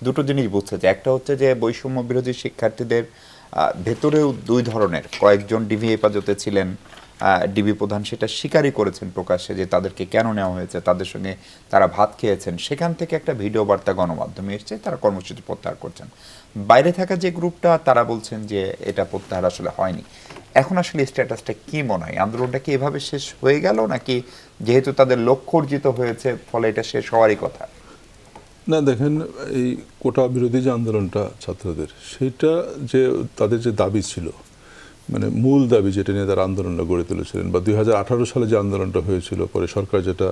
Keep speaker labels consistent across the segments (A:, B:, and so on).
A: দুটো জিনিস বুঝতে চাই। একটা হচ্ছে যে বৈষম্য বিরোধী শিক্ষার্থীদের ভেতরেও দুই ধরনের, কয়েকজন ডিবি হেফাজতে ছিলেন, ডিবি প্রধান সেটা স্বীকারই করেছেন প্রকাশ্যে যে তাদেরকে কেন নেওয়া হয়েছে, তাদের সঙ্গে তারা ভাত খেয়েছেন। সেখান থেকে একটা ভিডিও বার্তা গণমাধ্যমে এসছে, তারা কর্মসূচি প্রত্যাহার করছেন। বাইরে থাকা যে গ্রুপটা তারা বলছেন যে এটা প্রত্যাহার আসলে হয়নি। এখন আসলে স্ট্যাটাসটা কি মনে হয়? আন্দোলনটা কি এভাবে শেষ হয়ে গেল, নাকি যেহেতু তাদের লক্ষ্য অর্জিত হয়েছে ফলে এটা শেষ হওয়ারই কথা?
B: না দেখেন, এই কোটা বিরোধী যে আন্দোলনটা ছাত্রদের, সেইটা যে তাদের যে দাবি ছিল, মানে মূল দাবি যেটা নিয়ে তারা আন্দোলনটা গড়ে তুলেছিলেন, বা 2018 সালে যে আন্দোলনটা হয়েছিল, পরে সরকার যেটা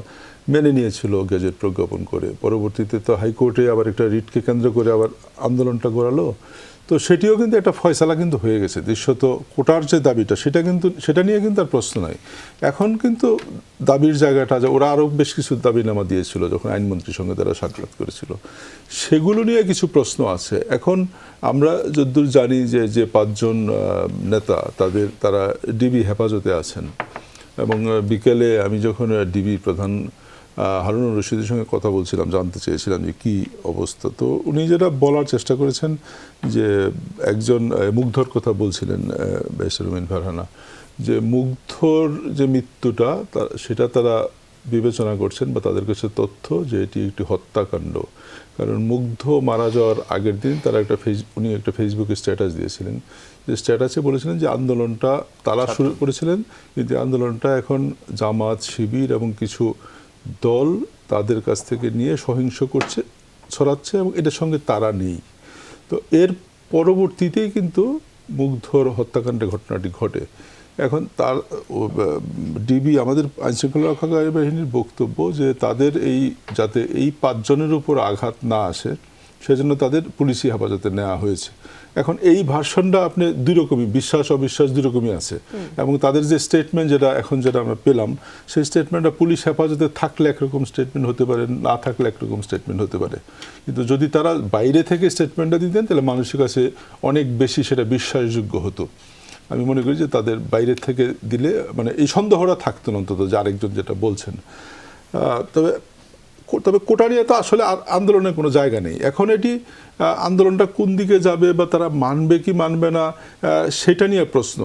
B: মেনে নিয়েছিল গেজেট প্রজ্ঞাপন করে, পরবর্তীতে তো হাইকোর্টে আবার একটা রিটকে কেন্দ্র করে আবার আন্দোলনটা গড়ালো। তো সেটিও কিন্তু একটা ফয়সালা কিন্তু হয়ে গেছে। দৃশ্যত কোটার যে দাবিটা, সেটা নিয়ে কিন্তু আর প্রশ্ন নাই। এখন কিন্তু দাবির জায়গাটা, যে ওরা আরও বেশ কিছু দাবিনামা দিয়েছিল যখন আইনমন্ত্রীর সঙ্গে তারা সাক্ষাৎ করেছিল, সেগুলো নিয়ে কিছু প্রশ্ন আছে। এখন আমরা যদ্দূর জানি যে 5 জন নেতা তারা ডিবি হেফাজতে আছেন, এবং বিকেলে আমি যখন ডিবি প্রধান হারুনুর রশিদের সঙ্গে কথা বলছিলাম, জানতে চেয়েছিলাম যে কী অবস্থা, তো উনি যেটা বলার চেষ্টা করেছেন যে একজন মুগ্ধর কথা বলছিলেন, বেসরুমিন ফারহানা, যে মুগ্ধর যে মৃত্যুটা সেটা তারা বিবেচনা করছেন, বা তাদের কাছে তথ্য যে এটি একটি হত্যাকাণ্ড। কারণ মুগ্ধ মারা যাওয়ার আগের দিন তারা উনি একটা ফেসবুকে স্ট্যাটাস দিয়েছিলেন, যে স্ট্যাটাসে বলেছিলেন যে আন্দোলনটা তারা শুরু করেছিলেন, কিন্তু আন্দোলনটা এখন জামাত, শিবির এবং কিছু দল তাদের কাছ থেকে নিয়ে সহিংস ছড়াচ্ছে, এবং এটার সঙ্গে তারা নেই। তো এর পরবর্তীতেই কিন্তু মুগ্ধর হত্যাকাণ্ডের ঘটনাটি ঘটে। এখন তার ডিবি, আমাদের আইনশৃঙ্খলা রক্ষাকারী বাহিনীর বক্তব্য যে তাদের যাতে এই 5 জনের উপর আঘাত না আসে, সেজন্য তাদের পুলিশি হেফাজতে নেওয়া হয়েছে। এখন এই ভার্সনটা আপনি দুই রকমই, বিশ্বাস অবিশ্বাস দুই রকমই আছে। এবং তাদের যে স্টেটমেন্ট যেটা আমরা পেলাম, সেই স্টেটমেন্টটা পুলিশ হেফাজতে থাকলে একরকম স্টেটমেন্ট হতে পারে, না থাকলে একরকম স্টেটমেন্ট হতে পারে। কিন্তু যদি তারা বাইরে থেকে স্টেটমেন্টটা দিতেন, তাহলে মানুষের কাছে অনেক বেশি সেটা বিশ্বাসযোগ্য হতো। আমি মনে করি যে তাদের বাইরে থেকে দিলে মানে এই সন্দেহটা থাকতো না অন্তত, যে আরেকজন যেটা বলছেন। তবে কোটা নিয়ে তো আসলে আন্দোলনের কোনো জায়গা নেই এখন। এটি আন্দোলনটা কোন দিকে যাবে, বা তারা মানবে কি মানবে না, সেটা নিয়ে প্রশ্ন।